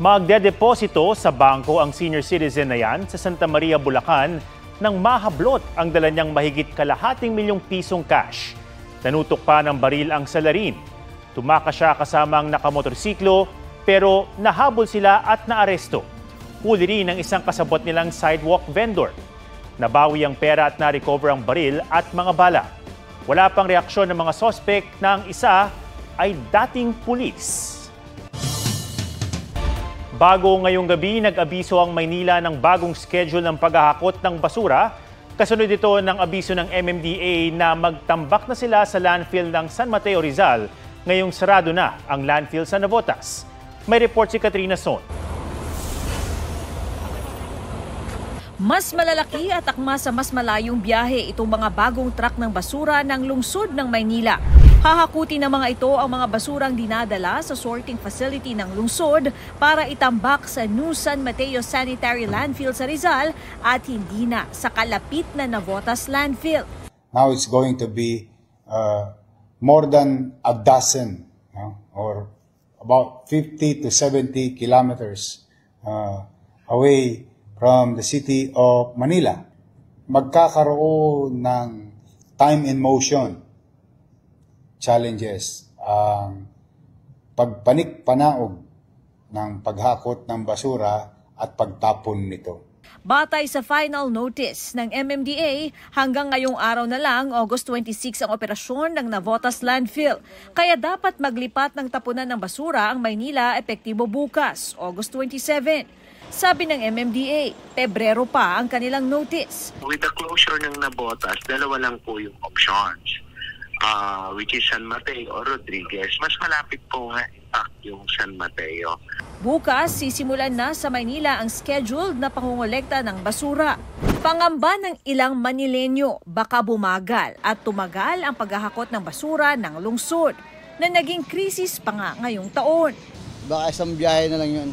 Magdedeposito sa bangko ang senior citizen na yan sa Santa Maria, Bulacan nang mahablot ang dala niyang mahigit kalahating milyong pisong cash. Nanutok pa ng baril ang salarin. Tumakas siya kasama ang nakamotorsiklo pero nahabol sila at naaresto. Huli rin ang isang kasabot nilang sidewalk vendor. Nabawi ang pera at na-recover ang baril at mga bala. Wala pang reaksyon ng mga sospek na ang isa ay dating pulis. Bago ngayong gabi, nag-abiso ang Maynila ng bagong schedule ng paghahakot ng basura. Kasunod ito ng abiso ng MMDA na magtambak na sila sa landfill ng San Mateo, Rizal. Ngayong sarado na ang landfill sa Navotas. May report si Katrina Son. Mas malalaki at akma sa mas malayong biyahe itong mga bagong truck ng basura ng lungsod ng Maynila. Hahakutin ng mga ito ang mga basurang dinadala sa sorting facility ng lungsod para itambak sa New San Mateo Sanitary Landfill sa Rizal at hindi na sa kalapit na Navotas Landfill. Now it's going to be more than a dozen or about 50 to 70 kilometers away from the city of Manila. Magkakaroon ng time and motion challenges ang pagpanik-panaog ng paghakot ng basura at pagtapon nito. Batay sa final notice ng MMDA, hanggang ngayong araw na lang, August 26 ang operasyon ng Navotas Landfill. Kaya dapat maglipat ng tapunan ng basura ang Maynila epektibo bukas, August 27. Sabi ng MMDA, Pebrero pa ang kanilang notice. With the closure ng Navotas, dalawa lang po yung options. Which is San Mateo o Rodriguez. Mas malapit po nga yung San Mateo. Bukas, sisimulan na sa Maynila ang scheduled na pangungolekta ng basura. Pangamba ng ilang Manilenyo, baka bumagal at tumagal ang paghahakot ng basura ng lungsod na naging krisis pa nga ngayong taon. Baka isang biyahe na lang yun.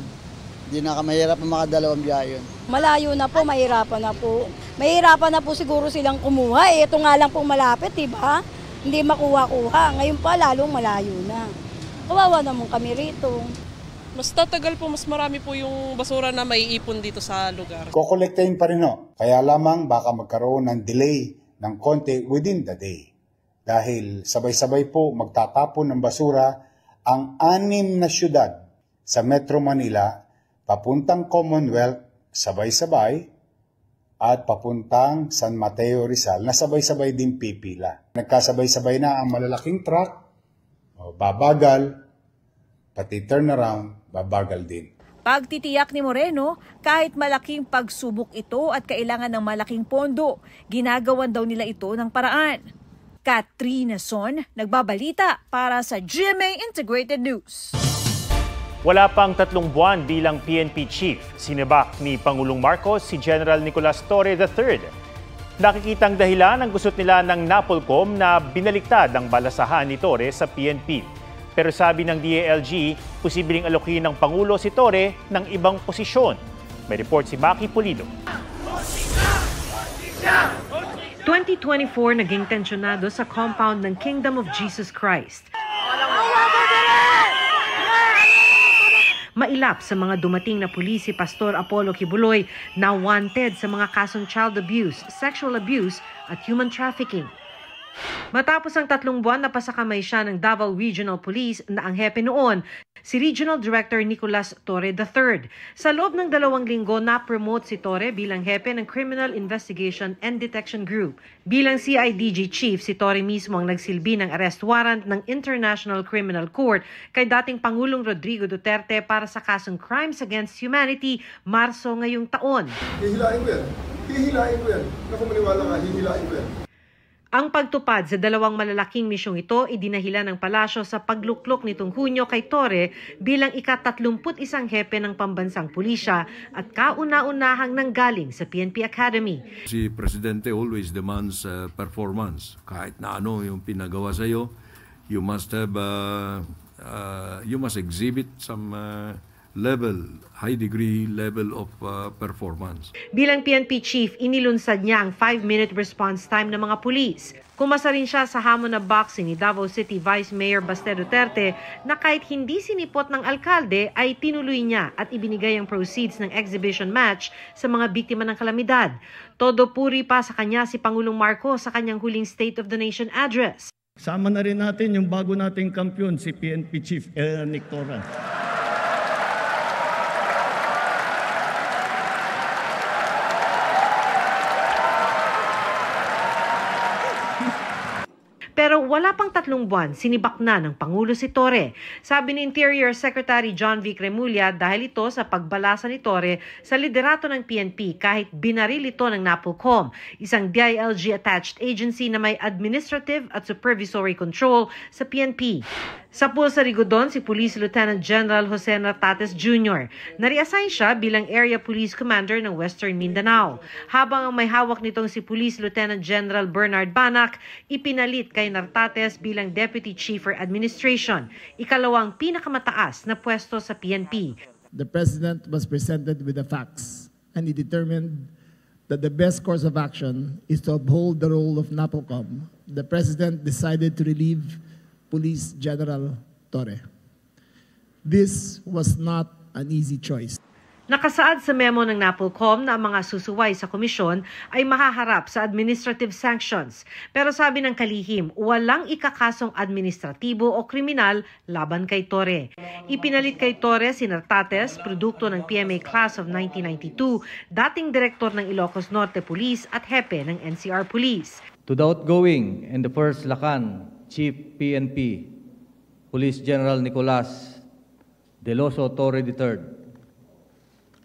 Hindi na mahirap ang mga dalawang biyahe yun. Malayo na po, mahirapan na po. Mahirapan na po siguro silang kumuha. Ito nga lang po malapit, diba? Hindi makuha-kuha. Ngayon pa, lalong malayo na. Kawawa naman kami rito. Mas tatagal po, mas marami po yung basura na maiipon dito sa lugar. Kokolektahin pa rin ho. Kaya lamang baka magkaroon ng delay ng konti within the day. Dahil sabay-sabay po magtatapon ng basura ang 6 na syudad sa Metro Manila papuntang Commonwealth sabay-sabay at papuntang San Mateo Rizal na sabay-sabay din pipila. Nagkasabay-sabay na ang malalaking truck, babagal, pati turnaround, babagal din. Pagtitiyak ni Moreno, kahit malaking pagsubok ito at kailangan ng malaking pondo, ginagawan daw nila ito ng paraan. Katrina Son, nagbabalita para sa GMA Integrated News. Wala pang 3 buwan bilang PNP chief, sinibak ni Pangulong Marcos si General Nicolas Torre III. Nakikitang dahilan ang gusot nila ng NAPOLCOM na binaliktad ang balasahan ni Torre sa PNP. Pero sabi ng DILG, posibleng alokin ng Pangulo si Torre ng ibang posisyon. May report si Maki Pulido. 2024 naging tensyonado sa compound ng Kingdom of Jesus Christ. Mailap sa mga dumating na pulis si Pastor Apollo Kibuloy na wanted sa mga kasong child abuse, sexual abuse at human trafficking. Matapos ang 3 buwan, napasakamay siya ng Davao Regional Police na ang hepe noon, si Regional Director Nicolas Torre III. Sa loob ng 2 linggo, na-promote si Torre bilang hepe ng Criminal Investigation and Detection Group. Bilang CIDG Chief, si Torre mismo ang nagsilbi ng arrest warrant ng International Criminal Court kay dating Pangulong Rodrigo Duterte para sa kasong Crimes Against Humanity, Marso ngayong taon. Hihilain ko yan. Hihilain ko yan. Naku, maniwala nga, hihilain ko yan. Ang pagtupad sa 2 malalaking misyong ito idinahilan ng palasyo sa pagluklok nitong Hunyo kay Torre bilang ika-31 hepe ng pambansang pulisya at kauna-unahang nanggaling sa PNP Academy. Si Presidente always demands performance. Kahit na ano yung pinagawa sa iyo, you must exhibit some high degree level of performance. Bilang PNP chief, inilunsad niya ang 5-minute response time ng mga pulis. Kumasa rin siya sa hamon na boxing ni Davao City Vice Mayor Baste Duterte na kahit hindi sinipot ng alkalde ay tinuloy niya at ibinigay ang proceeds ng exhibition match sa mga biktima ng kalamidad. Todo puri pa sa kanya si Pangulong Marcos sa kanyang huling State of the Nation address. Sama na rin natin yung bago nating kampiyon, si PNP Chief Nick Torran. Pero wala pang 3 buwan, sinibak na ng Pangulo si Torre. Sabi ni Interior Secretary John V. Cremulya dahil ito sa pagbalasa ni Torre sa liderato ng PNP kahit binaril ito ng NAPOLCOM, isang DILG-attached agency na may administrative at supervisory control sa PNP. Sa pulsa Rigodon, si Police Lieutenant General Jose Nartates Jr. Nare-assign siya bilang Area Police Commander ng Western Mindanao. Habang ang may hawak nitong si Police Lieutenant General Bernard Banac, ipinalit kay Nartates bilang Deputy Chief for Administration, ikalawang pinakamataas na pwesto sa PNP. The President was presented with the facts and he determined that the best course of action is to uphold the role of NAPOLCOM. The President decided to relieve Police General Torre. This was not an easy choice. Nakasaad sa memo ng NAPOLCOM na ang mga susuway sa komisyon ay mahaharap sa administrative sanctions. Pero sabi ng kalihim, walang ikakasong administratibo o kriminal laban kay Torre. Ipinalit kay Torre si Nartates, produkto ng PMA Class of 1992, dating direktor ng Ilocos Norte Police at hepe ng NCR Police. To the outgoing and the first Lacan Chief PNP, Police General Nicolas Deloso Torre III.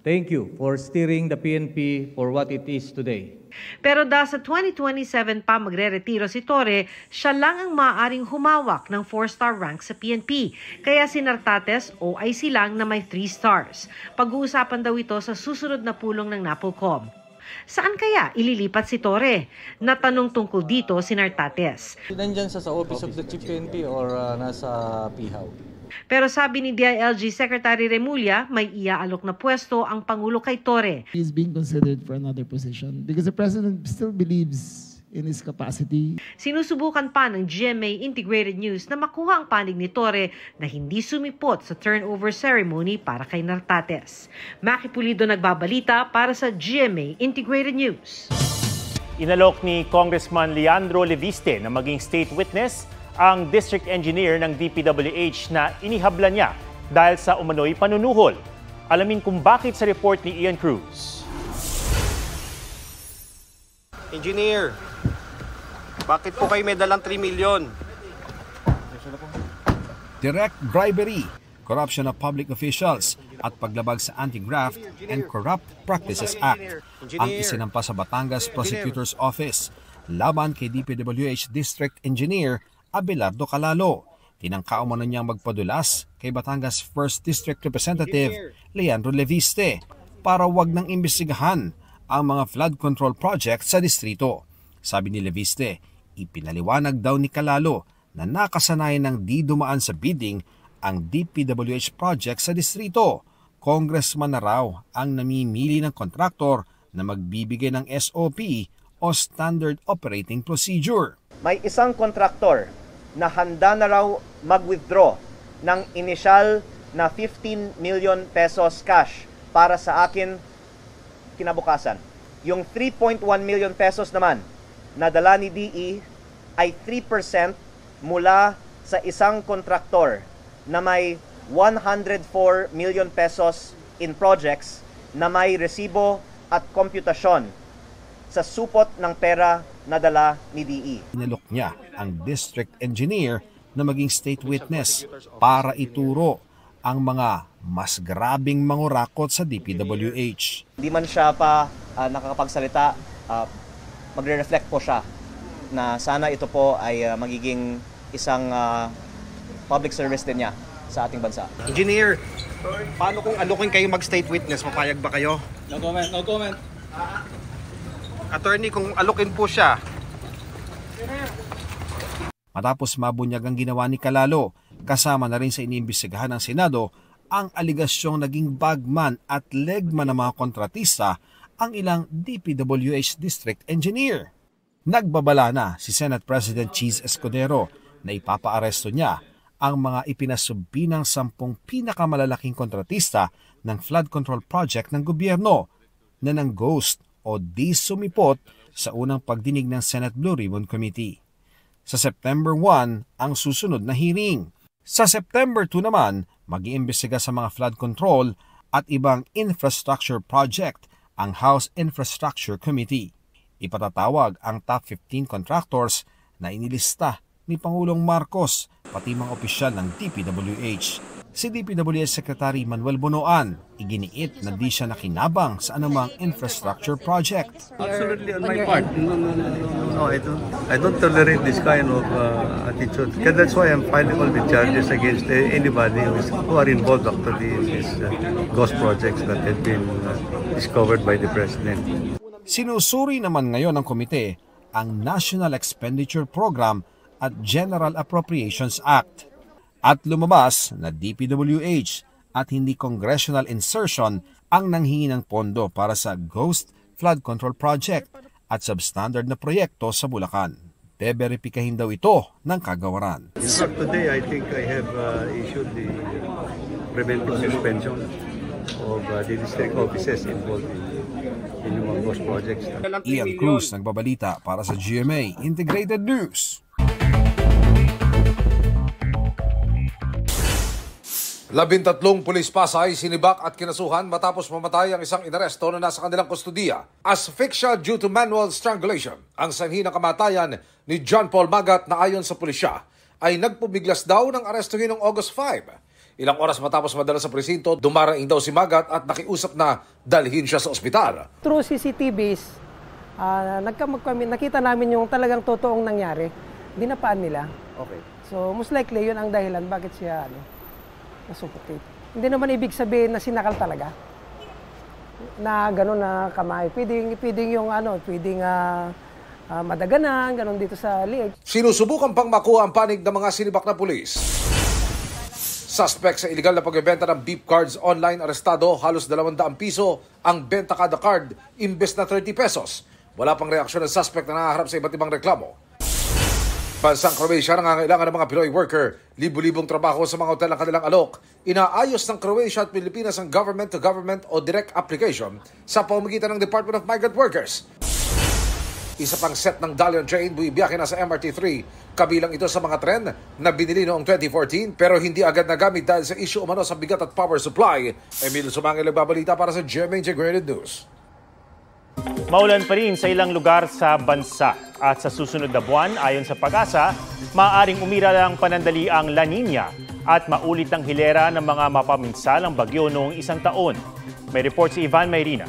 Thank you for steering the PNP for what it is today. Pero dahil sa 2027 pa magre-retiro si Torre, siya lang ang maaaring humawak ng 4-star rank sa PNP. Kaya si Nartates OIC lang na may 3 stars. Pag-uusapan daw ito sa susunod na pulong ng NAPOLCOM. Saan kaya ililipat si Torre? Natanong tungkol dito si Nartates. Nandyan sa Office of the Chief PNP or nasa PIHAW? Pero sabi ni DILG Secretary Remulla, may iaalok na pwesto ang Pangulo kay Torre. He is being considered for another position because the President still believes in his capacity. Sinusubukan pa ng GMA Integrated News na makuha ang panig ni Torre na hindi sumipot sa turnover ceremony para kay Nartates. Maki Pulido nagbabalita para sa GMA Integrated News. Inalok ni Congressman Leandro Leviste na maging state witness ang district engineer ng DPWH na inihabla niya dahil sa umano'y panunuhol. Alamin kung bakit sa report ni Ian Cruz. Engineer, bakit po kayo may dalang 3 million? Direct bribery, corruption of public officials at paglabag sa Anti-Graft and Corrupt Practices Act ang isinampa sa Batangas Prosecutor's Office laban kay DPWH District Engineer Abelardo Calalo. Tinangka umano niyang magpadulas kay Batangas 1st District Representative Leandro Leviste para wag nang imbestigahan ang mga flood control project sa distrito. Sabi ni Leviste, ipinaliwanag daw ni Calalo na nakasanayan ng di dumaan sa bidding ang DPWH project sa distrito. Congressman na raw ang namimili ng kontraktor na magbibigay ng SOP o Standard Operating Procedure. May isang kontraktor na handa na raw mag-withdraw ng initial na 15 million pesos cash para sa akin kinabukasan. Yung 3.1 million pesos naman na dala ni DE ay 3% mula sa isang kontraktor na may 104 million pesos in projects na may resibo at komputasyon sa supot ng pera na dala ni DE. Inalok niya ang district engineer na maging state witness para ituro ang mga mas grabing mangurakot sa DPWH. Hindi man siya pa nakakapagsalita, magre-reflect po siya na sana ito po ay magiging isang public service din niya sa ating bansa. Engineer, paano kung alukin kayo mag-state witness? Mapayag ba kayo? No comment, no comment. Attorney, kung alukin po siya. Matapos mabunyag ang ginawa ni Calalo, kasama na rin sa iniimbestigahan ng Senado ang aligasyong naging bagman at legman ng mga kontratista ang ilang DPWH district engineer. Nagbabala na si Senate President Cheese Escudero na ipapaaresto niya ang mga ipinasubbi ng 10 pinakamalalaking kontratista ng flood control project ng gobyerno na ng ghost o di sumipot sa unang pagdinig ng Senate Blue Ribbon Committee. Sa September 1 ang susunod na hearing. Sa September 2 naman, mag-iimbestiga sa mga flood control at ibang infrastructure project ang House Infrastructure Committee. Ipatatawag ang top 15 contractors na inilista ni Pangulong Marcos, pati mga opisyal ng DPWH. Si DPWH Secretary Manuel Bonoan, iginiit na di siya nakinabang sa anumang infrastructure project. Absolutely on my part. No, I don't tolerate this kind of attitude. That's why I'm filing all the charges against anybody who are involved actually in these ghost projects that have been discovered by the President. Sinusuri naman ngayon ng komite ang National Expenditure Program at General Appropriations Act. At lumabas na DPWH at hindi congressional insertion ang nanghingi ng pondo para sa Ghost Flood Control Project at substandard na proyekto sa Bulacan. Beberipikahin daw ito ng kagawaran. In fact, today I think I have issued the preventive suspension of the district offices involved in yung ghost projects. Ian Cruz nagbabalita para sa GMA Integrated News. 13 pulis Pasay sinibak at kinasuhan matapos mamatay ang isang inaresto na nasa kanilang kustudiya. Asphyxia due to manual strangulation ang sanhi ng kamatayan ni John Paul Magat na ayon sa pulisya ay nagpubiglas daw ng arestuhin noong August 5. Ilang oras matapos madala sa presinto, dumaraing daw si Magat at nakiusap na dalhin siya sa ospital. Through CCTVs, nakita namin yung talagang totoong nangyari. Dinapaan nila. Okay. So most likely yun ang dahilan bakit siya nasuffocate. Hindi naman ibig sabihin na sinakal talaga. Na gano'n na kamay. Pwedeng yung pwedeng madaganan, gano'n dito sa liig. Sinusubukan pang makuha ang panig ng mga sinibak na pulis. Suspect sa illegal na pagbebenta ng beep cards online arestado, halos 200 piso ang benta kada card imbes na 30 pesos. Wala pang reaksyon ng suspect na nahaharap sa iba't ibang reklamo. Bansang Croatia nangangailangan ng mga Pinoy worker, libu-libong trabaho sa mga hotel ng kanilang alok. Inaayos ng Croatia at Pilipinas ang government-to-government o direct application sa pamamagitan ng Department of Migrant Workers. Isa pang set ng Dalian train bumibiyahe na sa MRT3. Kabilang ito sa mga tren na binili noong 2014 pero hindi agad nagamit dahil sa issue umano sa bigat at power supply. Emilio Sumangil nagbabalita para sa GMA Integrated News. Maulan pa rin sa ilang lugar sa bansa at sa susunod na buwan, ayon sa Pag-asa, maaaring umira ang panandaliang La Nina at maulit ang hilera ng mga mapaminsalang bagyo noong isang taon. May report si Ivan Mayrina.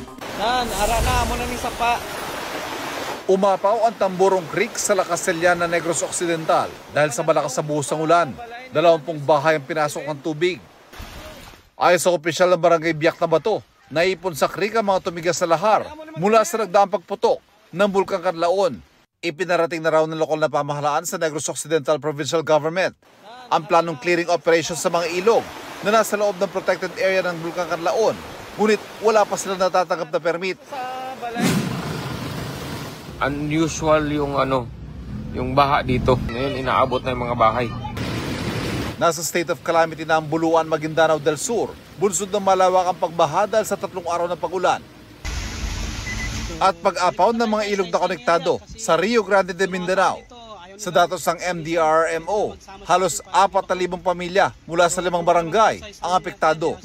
Umapaw ang Tamborong Creek sa La Castellana, Negros Occidental dahil sa malakas na buhos ng ulan. 20 bahay ang pinasok ng tubig. Ayon sa opisyal ng barangay Biak na Bato, naipon sa creek ang mga tumigas na lahar mula sa nagdaang pagputok ng Bulkang Kanlaon. Ipinarating na raw ng lokal na pamahalaan sa Negros Occidental Provincial Government ang planong clearing operations sa mga ilog na nasa loob ng protected area ng Bulkang Kanlaon. Ngunit wala pa sila natatanggap na permit. Unusual yung baha dito. Ngayon inaabot na yung mga bahay. Nasa state of calamity na ang Buluan, Maguindanao del Sur, bunsod ng malawakang pagbaha dahil sa 3 araw na pag-ulan. At pag-apaw ng mga ilog na konektado sa Rio Grande de Mindanao. Sa datos ng MDRMO, halos 4,000 pamilya mula sa 5 barangay ang apektado.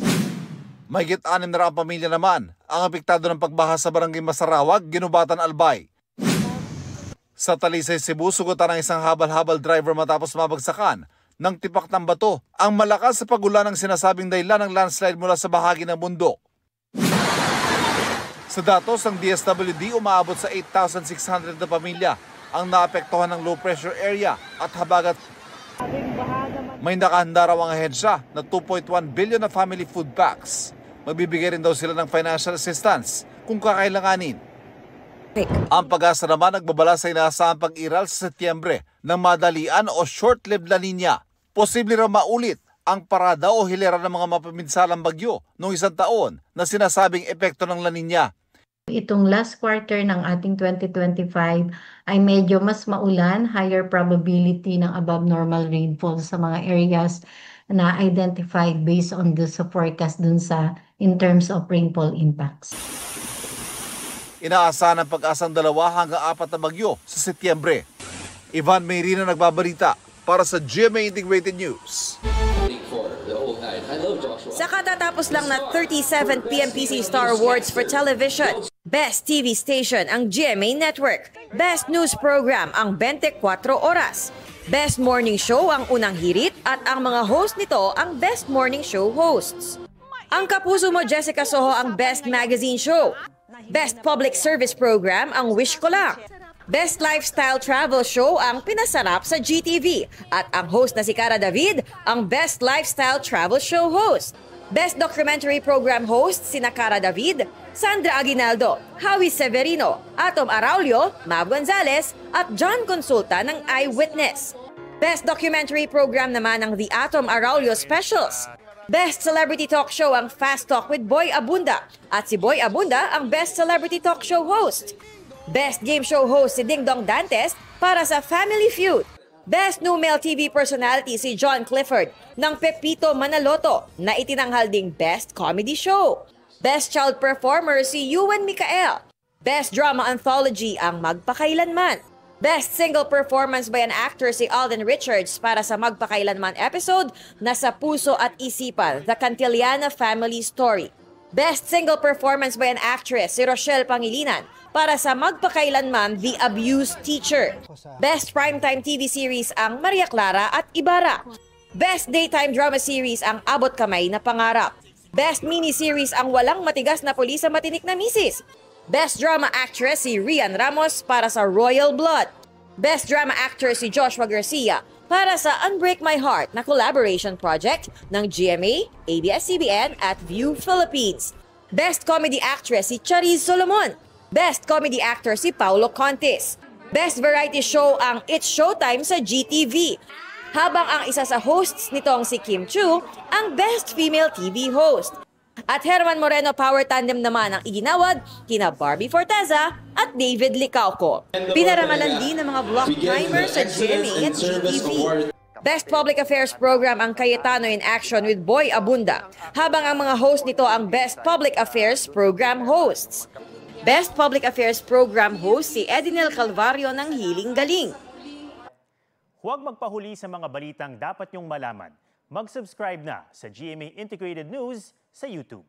Mahigit 600 pamilya naman ang apektado ng pagbaha sa barangay Masarawag, Ginubatan, Albay. Sa Talisay, Cebu, sugutan ng isang habal-habal driver matapos mabagsakan ng tipak ng bato ang malakas sa pag-ulan ng sinasabing dahilan ng landslide mula sa bahagi ng bundok. Sa datos ng DSWD, umaabot sa 8,600 na pamilya ang naapektuhan ng low pressure area at habagat. May nakahanda raw ang ahensya na 2.1 billion na family food packs. Magbibigay rin daw sila ng financial assistance kung kakailanganin. Ang Pag-asa naman nagbabala sa inaasahang pag-iral sa Setyembre ng madalian o short-lived La Nina. Posible raw maulit ang parada o hilera ng mga mapaminsalang bagyo noong isang taon na sinasabing epekto ng La Niña. Itong last quarter ng ating 2025 ay medyo mas maulan, higher probability ng above normal rainfall sa mga areas na identified based on the forecast dun sa in terms of rainfall impacts. Inaasahan ng Pag-asang 2 hanggang 4 na bagyo sa Setyembre. Ivan Mayrina nagbabalita para sa GMA Integrated News. Sa katatapos lang na 37th PMPC Star Awards for Television, Best TV Station ang GMA Network, Best News Program ang 24 Oras, Best Morning Show ang Unang Hirit at ang mga host nito ang Best Morning Show hosts. Ang Kapuso Mo Jessica Soho ang Best Magazine Show, Best Public Service Program ang Wish Ko Lang, Best Lifestyle Travel Show ang Pinasarap sa GTV at ang host na si Cara David ang Best Lifestyle Travel Show host. Best Documentary Program host sina Cara David, Sandra Aguinaldo, Howie Severino, Atom Araulio, Mav Gonzalez at John Consulta ng Eyewitness. Best Documentary Program naman ang The Atom Araulio Specials. Best Celebrity Talk Show ang Fast Talk with Boy Abunda at si Boy Abunda ang Best Celebrity Talk Show host. Best Game Show host si Ding Dong Dantes para sa Family Feud. Best New Male TV Personality si John Clifford ng Pepito Manaloto na itinanghal ding Best Comedy Show. Best Child Performer si Ewan Micael. Best Drama Anthology ang Magpakailanman. Best Single Performance by an Actor si Alden Richards para sa Magpakailanman episode na Sa Puso at Isipan, The Cantillana Family Story. Best Single Performance by an Actress si Rochelle Pangilinan para sa Magpakailanman The Abused Teacher. Best Primetime TV Series ang Maria Clara at Ibarra. Best Daytime Drama Series ang Abot Kamay na Pangarap. Best Miniseries ang Walang Matigas na Pulis sa Matinik na Misis. Best Drama Actress si Rian Ramos para sa Royal Blood. Best Drama Actor si Joshua Garcia para sa Unbreak My Heart na collaboration project ng GMA, ABS-CBN at View Philippines. Best Comedy Actress si Chariz Solomon. Best Comedy Actor si Paulo Contis. Best Variety Show ang It's Showtime sa GTV. Habang ang isa sa hosts nitong si Kim Chu ang Best Female TV Host. At Herman Moreno Power Tandem naman ang iginawad kina Barbie Forteza at David Licauco. Pinaramalan din ng mga block timer sa GMA at GTV. Best Public Affairs Program ang Cayetano in Action with Boy Abunda, habang ang mga host nito ang Best Public Affairs Program hosts. Best Public Affairs Program host si Edinel Calvario ng Hiling Galing. Huwag magpahuli sa mga balitang dapat niyong malaman. Mag-subscribe na sa GMA Integrated News sa YouTube.